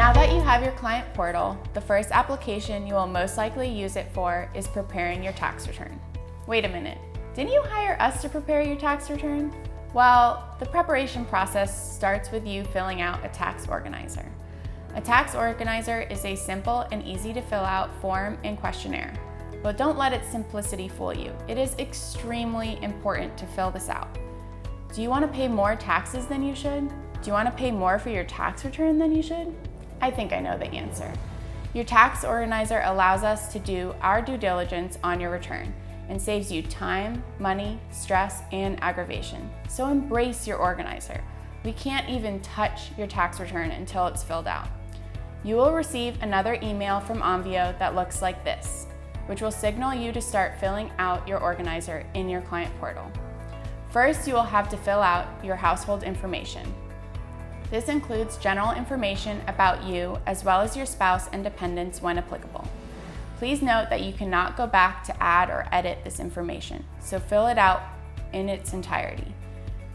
Now that you have your client portal, the first application you will most likely use it for is preparing your tax return. Wait a minute, didn't you hire us to prepare your tax return? Well, the preparation process starts with you filling out a tax organizer. A tax organizer is a simple and easy to fill out form and questionnaire. But don't let its simplicity fool you. It is extremely important to fill this out. Do you want to pay more taxes than you should? Do you want to pay more for your tax return than you should? I think I know the answer. Your tax organizer allows us to do our due diligence on your return and saves you time, money, stress, and aggravation. So embrace your organizer. We can't even touch your tax return until it's filled out. You will receive another email from Onvio that looks like this, which will signal you to start filling out your organizer in your client portal. First, you will have to fill out your household information. This includes general information about you as well as your spouse and dependents when applicable. Please note that you cannot go back to add or edit this information, so fill it out in its entirety.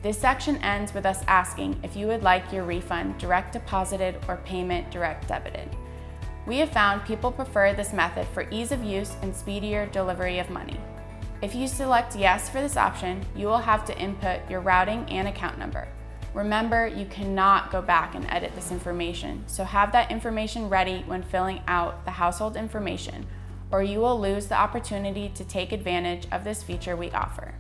This section ends with us asking if you would like your refund direct deposited or payment direct debited. We have found people prefer this method for ease of use and speedier delivery of money. If you select yes for this option, you will have to input your routing and account number. Remember, you cannot go back and edit this information, so have that information ready when filling out the household information, or you will lose the opportunity to take advantage of this feature we offer.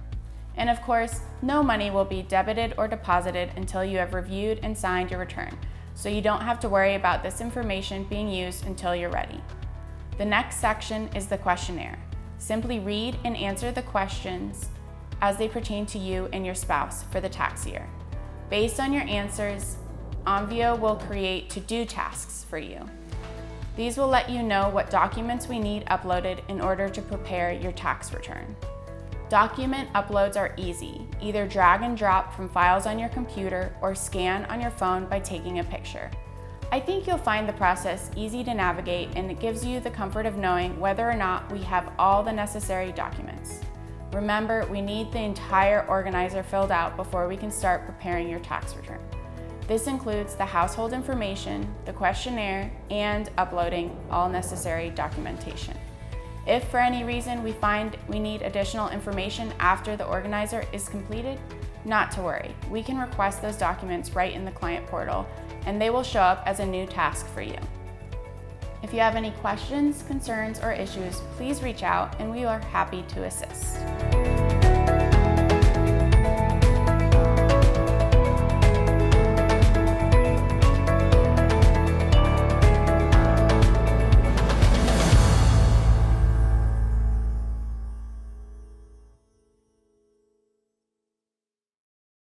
And of course, no money will be debited or deposited until you have reviewed and signed your return, so you don't have to worry about this information being used until you're ready. The next section is the questionnaire. Simply read and answer the questions as they pertain to you and your spouse for the tax year. Based on your answers, Onvio will create to-do tasks for you. These will let you know what documents we need uploaded in order to prepare your tax return. Document uploads are easy. Either drag and drop from files on your computer or scan on your phone by taking a picture. I think you'll find the process easy to navigate, and it gives you the comfort of knowing whether or not we have all the necessary documents. Remember, we need the entire organizer filled out before we can start preparing your tax return. This includes the household information, the questionnaire, and uploading all necessary documentation. If for any reason we find we need additional information after the organizer is completed, not to worry. We can request those documents right in the client portal, and they will show up as a new task for you. If you have any questions, concerns, or issues, please reach out and we are happy to assist.